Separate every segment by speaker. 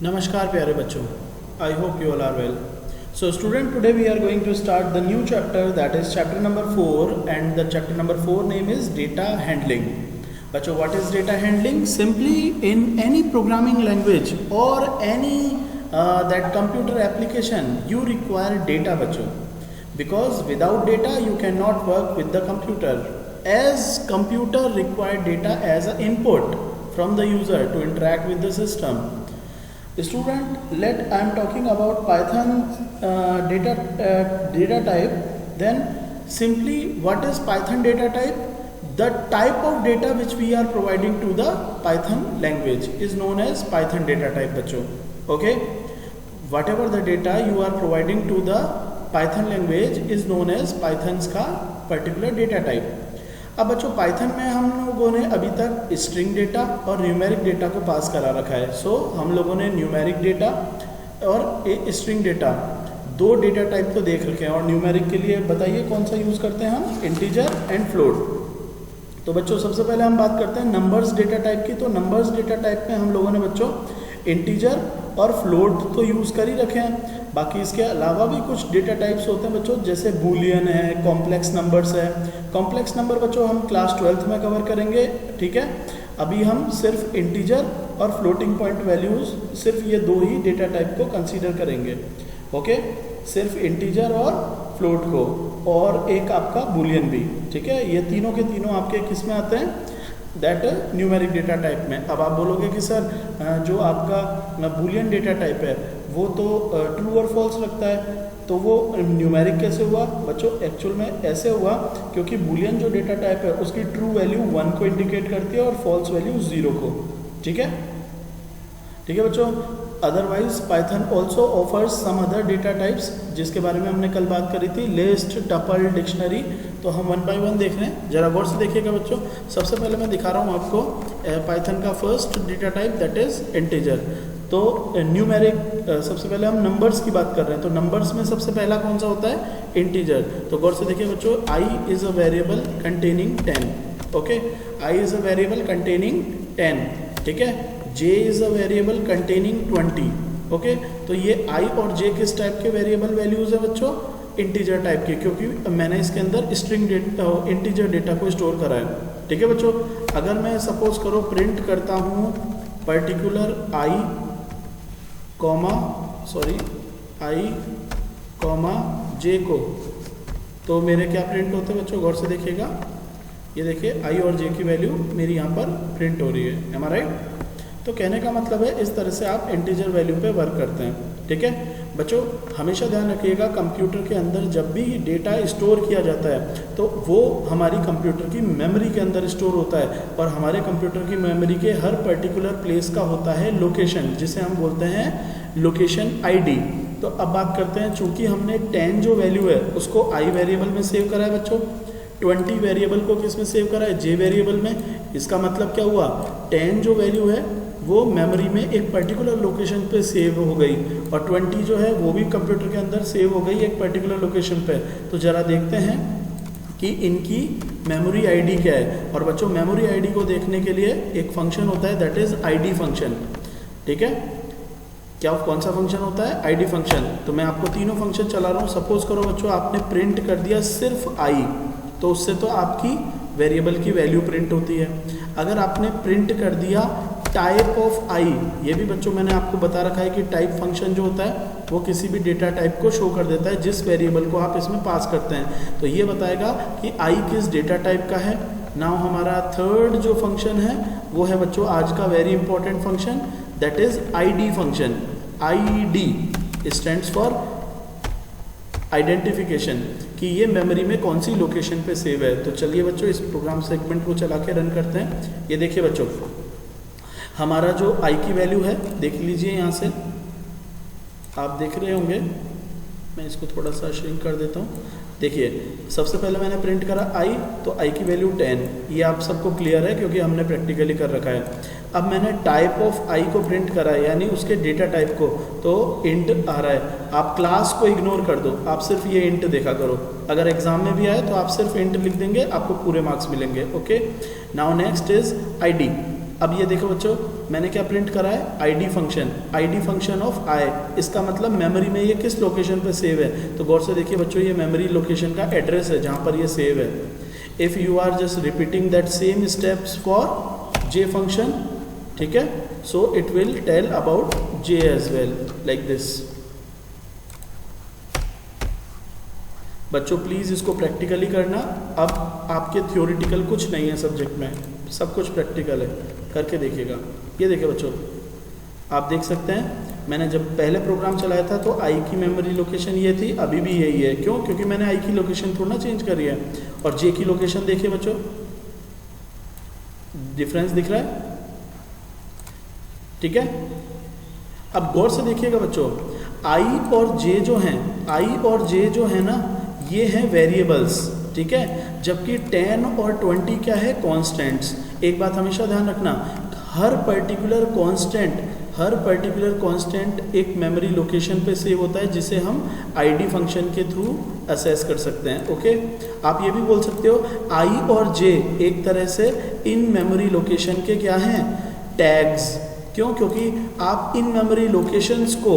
Speaker 1: Namaskar प्यारे बच्चों, I hope you all are well. So student, today we are going to start the new chapter, that is chapter number 4, and the chapter number 4 name is data handling. बच्चों, what is data handling? Simply in any programming language or any that computer application you require data बच्चों, because without data you cannot work with the computer, as computer require data as an input from the user to interact with the system. Student, I am talking about Python data type. Then simply, what is Python data type? The type of data which we are providing to the Python language is known as Python data type बच्चों. Okay, whatever the data you are providing to the Python language is known as Python's का particular data type. अब बच्चों, Python में हम लोगों ने अभी तक स्ट्रिंग डेटा और न्यूमेरिक डेटा को पास करा रखा है. सो हम लोगों ने न्यूमेरिक डेटा और स्ट्रिंग डेटा दो डेटा टाइप तो देख रखे हैं. और न्यूमेरिक के लिए बताइए कौन सा यूज़ करते हैं हम? Integer and float. तो बच्चों, सबसे पहले हम बात करते हैं नंबर्स डेटा टाइप की. तो नंबर्स डेटा टाइप में हम लोगों ने बच्चों इंटीजर और फ्लोट तो यूज़ कर ही रखे हैं. बाकी इसके अलावा भी कुछ डेटा टाइप्स होते हैं बच्चों, जैसे बूलियन है, कॉम्प्लेक्स नंबर्स है. कॉम्प्लेक्स नंबर बच्चों हम क्लास 12th में कवर करेंगे, ठीक है. अभी हम सिर्फ इंटीजर और फ्लोटिंग पॉइंट वैल्यूज़, सिर्फ ये दो ही डेटा टाइप को कंसीडर करेंगे. ओके, सिर्फ इंटीजर और फ्लोट को, और एक आपका बूलियन भी, ठीक है. ये तीनों के तीनों आपके किस में आते हैं? दैट न्यूमेरिक डेटा टाइप में. अब आप बोलोगे कि सर जो आपका बूलियन डेटा टाइप है वो तो ट्रू और फॉल्स रखता है, तो वो न्यूमेरिक कैसे हुआ? बच्चों, एक्चुअल में ऐसे हुआ क्योंकि बूलियन जो डेटा टाइप है उसकी ट्रू वैल्यू 1 को इंडिकेट करती है और फॉल्स वैल्यू 0 को. ठीक है, ठीक है बच्चों. Otherwise Python also offers some other data types, जिसके बारे में हमने कल बात करी थी, लिस्ट, टपल, डिक्शनरी. तो हम 1 बाय 1 देख रहे हैं, जरा गौर से देखिएगा बच्चों. सबसे पहले मैं दिखा रहा हूँ आपको पाइथन का first data type, that is integer. तो न्यूमेरिक, सबसे पहले हम नंबर्स की बात कर रहे हैं. तो नंबर्स में सबसे पहला कौन सा होता है? इंटीजर. तो गौर से देखिए बच्चों, I is a variable containing 10. Okay, I is a variable containing 10, ठीक है. j is a variable containing 20. Okay, तो ये i और j किस टाइप के वेरिएबल वैल्यूज़ है बच्चों? इंटीजर टाइप के, क्योंकि मैंने इसके अंदर स्ट्रिंग डेटा, इंटीजर डेटा को स्टोर करा है. ठीक है बच्चों. अगर मैं सपोज करो प्रिंट करता हूँ पर्टिकुलर i कॉमा j को, तो मेरे क्या प्रिंट होते हैं बच्चों? गौर से देखिएगा, ये देखिए i और j की वैल्यू मेरी यहाँ पर प्रिंट हो रही है. एम आई राइट? तो कहने का मतलब है इस तरह से आप इंटीजर वैल्यू पे वर्क करते हैं. ठीक है बच्चों, हमेशा ध्यान रखिएगा कंप्यूटर के अंदर जब भी डेटा स्टोर किया जाता है तो वो हमारी कंप्यूटर की मेमोरी के अंदर स्टोर होता है, और हमारे कंप्यूटर की मेमोरी के हर पर्टिकुलर प्लेस का होता है लोकेशन, जिसे हम बोलते हैं लोकेशन आईडी. तो अब बात करते हैं, चूंकि हमने 10 जो वैल्यू है उसको आई वेरिएबल में सेव करा है बच्चों, 20 वेरिएबल को किस में सेव करा है? जे वेरिएबल में. इसका मतलब क्या हुआ? 10 जो वैल्यू है वो मेमोरी में एक पर्टिकुलर लोकेशन पे सेव हो गई, और 20 जो है वो भी कंप्यूटर के अंदर सेव हो गई एक पर्टिकुलर लोकेशन पे. तो ज़रा देखते हैं कि इनकी मेमोरी आईडी क्या है. और बच्चों, मेमोरी आईडी को देखने के लिए एक फंक्शन होता है, दैट इज़ आईडी फंक्शन. ठीक है, क्या कौन सा फंक्शन होता है? ID function. तो मैं आपको तीनों फंक्शन चला रहा हूँ. सपोज करो बच्चों आपने प्रिंट कर दिया सिर्फ आई, तो उससे तो आपकी वेरिएबल की वैल्यू प्रिंट होती है. अगर आपने प्रिंट कर दिया टाइप ऑफ आई, ये भी बच्चों मैंने आपको बता रखा है कि टाइप फंक्शन जो होता है वो किसी भी डेटा टाइप को शो कर देता है जिस वेरिएबल को आप इसमें पास करते हैं. तो ये बताएगा कि आई किस डेटा टाइप का है. नाउ हमारा थर्ड जो फंक्शन है वो है बच्चों आज का very important function, that is ID function. ID stands for identification, कि ये मेमोरी में कौन सी लोकेशन पे सेव है. तो चलिए बच्चों इस प्रोग्राम सेगमेंट को चला के रन करते हैं. ये देखिए बच्चों, हमारा जो i की वैल्यू है, देख लीजिए यहाँ से आप देख रहे होंगे, मैं इसको थोड़ा सा श्रिंक कर देता हूँ. देखिए, सबसे पहले मैंने प्रिंट करा i, तो i की वैल्यू 10. ये आप सबको क्लियर है क्योंकि हमने प्रैक्टिकली कर रखा है. अब मैंने टाइप ऑफ i को प्रिंट करा है, यानी उसके डेटा टाइप को, तो इंट आ रहा है. आप क्लास को इग्नोर कर दो, आप सिर्फ ये इंट देखा करो. अगर एग्जाम में भी आए तो आप सिर्फ इंट लिख देंगे, आपको पूरे मार्क्स मिलेंगे. Okay, now next is id. अब ये देखो बच्चों, मैंने क्या प्रिंट करा है, आईडी फंक्शन ऑफ आई। इसका मतलब मेमोरी में ये किस लोकेशन पे सेव है, तो गौर से देखिए बच्चों, ये मेमोरी लोकेशन का एड्रेस है जहाँ पर ये सेव है। If you are just repeating that same steps for J function, ठीक है, so it will tell about J as well, like this. बच्चों प्लीज़ इसको प्रैक्टिकली करना। अब आपके थ्योरेटिकल कुछ नहीं है सब्जेक्ट में, सब कुछ प्रैक्टिकल है, करके देखिएगा। ये देखिए बच्चों, आप देख सकते हैं मैंने जब पहले प्रोग्राम चलाया था तो आई की मेमोरी लोकेशन ये थी, अभी भी यही है। क्यों? क्योंकि मैंने आई की लोकेशन थोड़ा ना चेंज करी है। और जे की लोकेशन देखिए बच्चों, डिफरेंस दिख रहा है, ठीक है। अब गौर से देखिएगा बच्चों, आई और जे जो है ना, ये हैं वेरिएबल्स, ठीक है, जबकि 10 और 20 क्या है, कॉन्स्टेंट्स। एक बात हमेशा ध्यान रखना, हर पर्टिकुलर कांस्टेंट एक मेमोरी लोकेशन पे सेव होता है, जिसे हम आईडी फंक्शन के थ्रू असेस कर सकते हैं। ओके, आप ये भी बोल सकते हो आई और जे एक तरह से इन मेमोरी लोकेशन के क्या हैं, टैग्स। क्यों? क्योंकि आप इन मेमोरी लोकेशंस को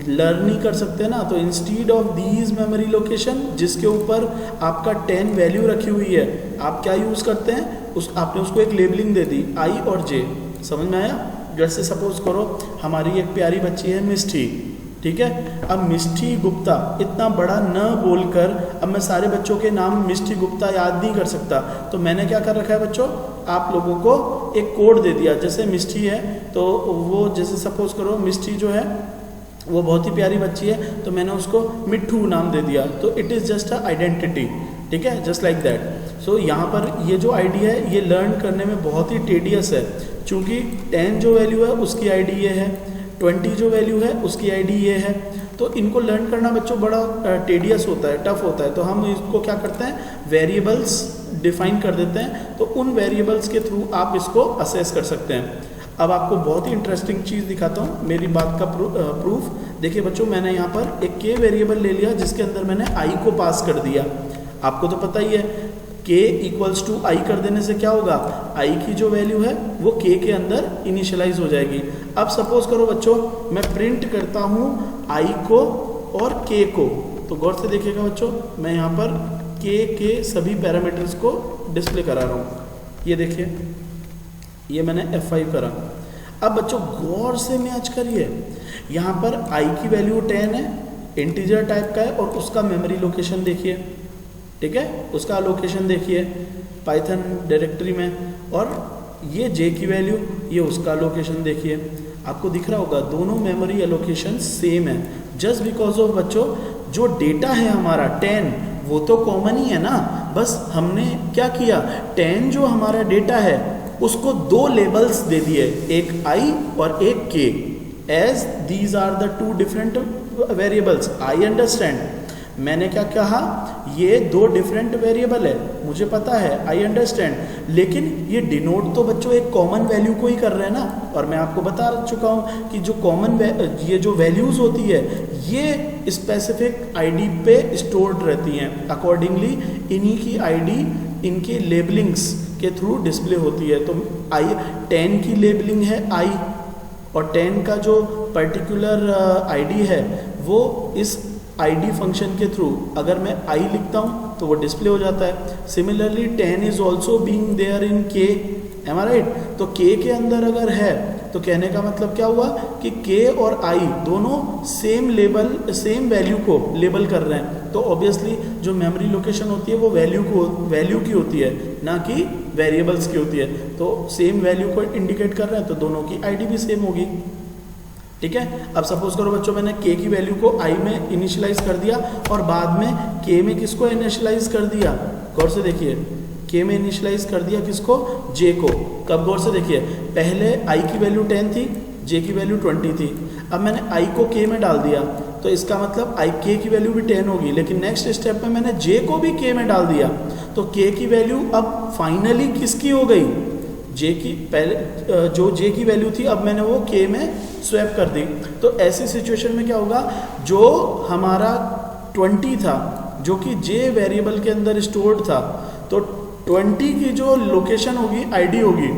Speaker 1: लर्न नहीं कर सकते ना, तो instead of these memory location जिसके ऊपर आपका 10 वैल्यू रखी हुई है, आप क्या यूज़ करते हैं, आपने उसको एक लेबलिंग दे दी, आई और जे। समझ में आया? जैसे सपोज करो हमारी एक प्यारी बच्ची है मिष्टी, ठीक है। अब मिष्टी गुप्ता इतना बड़ा न बोलकर अब मैं सारे बच्चों के नाम मिष्टी गुप्ता याद नहीं कर सकता, तो मैंने क्या कर रखा है बच्चों, आप लोगों को एक कोड दे दिया। जैसे मिष्टी है तो वो, जैसे सपोज करो मिष्टी जो है वो बहुत ही प्यारी बच्ची है, तो मैंने उसको मिट्ठू नाम दे दिया, तो it is just a identity, ठीक है, जस्ट लाइक दैट। सो यहाँ पर ये जो आइडिया है ये लर्न करने में बहुत ही टेडियस है, चूँकि 10 जो वैल्यू है उसकी आईडी ये है, 20 जो वैल्यू है उसकी आईडी ये है, तो इनको लर्न करना बच्चों बड़ा टेडियस होता है, टफ होता है। तो हम इसको क्या करते हैं, वेरिएबल्स डिफाइन कर देते हैं, तो उन वेरिएबल्स के थ्रू आप इसको असेस कर सकते हैं। अब आपको बहुत ही इंटरेस्टिंग चीज़ दिखाता हूँ, मेरी बात का प्रूफ। देखिए बच्चों, मैंने यहाँ पर एक के वेरिएबल ले लिया जिसके अंदर मैंने आई को पास कर दिया। आपको तो पता ही है के इक्वल्स टू आई कर देने से क्या होगा, आई की जो वैल्यू है वो के अंदर इनिशियलाइज हो जाएगी। अब सपोज करो बच्चों मैं प्रिंट करता हूँ आई को और के को, तो गौर से देखिएगा बच्चों, मैं यहाँ पर के सभी पैरामीटर्स को डिस्प्ले करा रहा हूँ। ये देखिए, ये मैंने F5 करा। अब बच्चों गौर से मैच करिए, यहाँ पर आई की वैल्यू 10 है, इंटीजर टाइप का है, और उसका मेमोरी लोकेशन देखिए, ठीक है, उसका लोकेशन देखिए पाइथन डायरेक्टरी में, और ये जे की वैल्यू, ये उसका लोकेशन देखिए। आपको दिख रहा होगा दोनों मेमोरी एलोकेशन सेम है, जस्ट बिकॉज ऑफ बच्चों जो डेटा है हमारा 10 वो तो कॉमन ही है ना, बस हमने क्या किया, 10 जो हमारा डेटा है उसको 2 लेबल्स दे दिए, एक आई और एक k, as these are the 2 different variables. I understand, मैंने क्या कहा, ये 2 डिफरेंट वेरिएबल है, मुझे पता है, आई अंडरस्टैंड, लेकिन ये डिनोट तो बच्चों एक कॉमन वैल्यू को ही कर रहे हैं ना। और मैं आपको बता चुका हूँ कि जो कॉमन ये जो वैल्यूज़ होती है ये स्पेसिफिक आईडी पे स्टोर्ड रहती हैं, अकॉर्डिंगली इन्हीं की आईडी इनके लेबलिंग्स के थ्रू डिस्प्ले होती है। तो आई 10 की लेबलिंग है आई, और 10 का जो पर्टिकुलर आईडी है वो इस आईडी फंक्शन के थ्रू अगर मैं आई लिखता हूँ तो वो डिस्प्ले हो जाता है। Similarly 10 is also being there in k, m I right. तो के अंदर अगर है तो कहने का मतलब क्या हुआ कि के और आई दोनों सेम वैल्यू को लेबल कर रहे हैं, तो ऑब्वियसली जो मेमोरी लोकेशन होती है वो वैल्यू की होती है, ना कि वेरिएबल्स की होती है। तो सेम वैल्यू को इंडिकेट कर रहे हैं तो दोनों की आईडी भी सेम होगी, ठीक है। अब सपोज करो बच्चों मैंने के की वैल्यू को आई में इनिशियलाइज कर दिया और बाद में के में किसको इनिशियलाइज कर दिया, गौर से देखिए, के में इनिशियलाइज कर दिया किसको, जे को। कब, गौर से देखिए, पहले आई की वैल्यू 10 थी, जे की वैल्यू 20 थी, अब मैंने आई को के में डाल दिया तो इसका मतलब आई के की वैल्यू भी 10 होगी, लेकिन नेक्स्ट स्टेप में मैंने जे को भी के में डाल दिया तो के की वैल्यू अब फाइनली किसकी हो गई, जे की। पहले जो जे की वैल्यू थी अब मैंने वो के में स्वैप कर दी। तो ऐसी सिचुएशन में क्या होगा, जो हमारा 20 था जो कि जे वेरिएबल के अंदर स्टोर्ड था, तो 20 की जो लोकेशन होगी आईडी होगी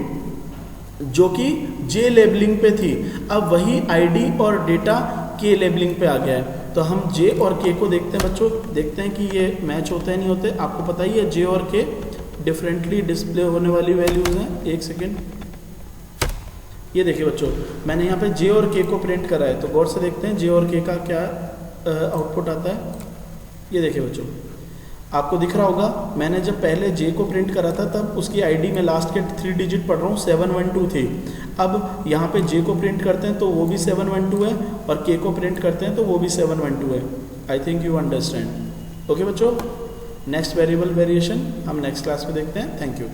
Speaker 1: जो कि जे लेबलिंग पे थी, अब वही आईडी और डेटा के लेबलिंग पे आ गया है। तो हम जे और के को देखते हैं बच्चों, देखते हैं कि ये मैच होते हैं नहीं होते। आपको पता ही है जे और के डिफरेंटली डिस्प्ले होने वाली वैल्यूज़ हैं। एक सेकेंड, ये देखिए बच्चों, मैंने यहाँ पे जे और के को प्रिंट करा है, तो गौर से देखते हैं जे और के का क्या आउटपुट आता है। ये देखिए बच्चों, आपको दिख रहा होगा, मैंने जब पहले जे को प्रिंट करा था तब उसकी आईडी में लास्ट के 3 डिजिट पढ़ रहा हूँ 712 थी। अब यहाँ पे जे को प्रिंट करते हैं तो वो भी 712 है, और के को प्रिंट करते हैं तो वो भी 712 है। I think you understand. Okay बच्चों, नेक्स्ट वेरिएबल वेरिएशन हम नेक्स्ट क्लास में देखते हैं। Thank you.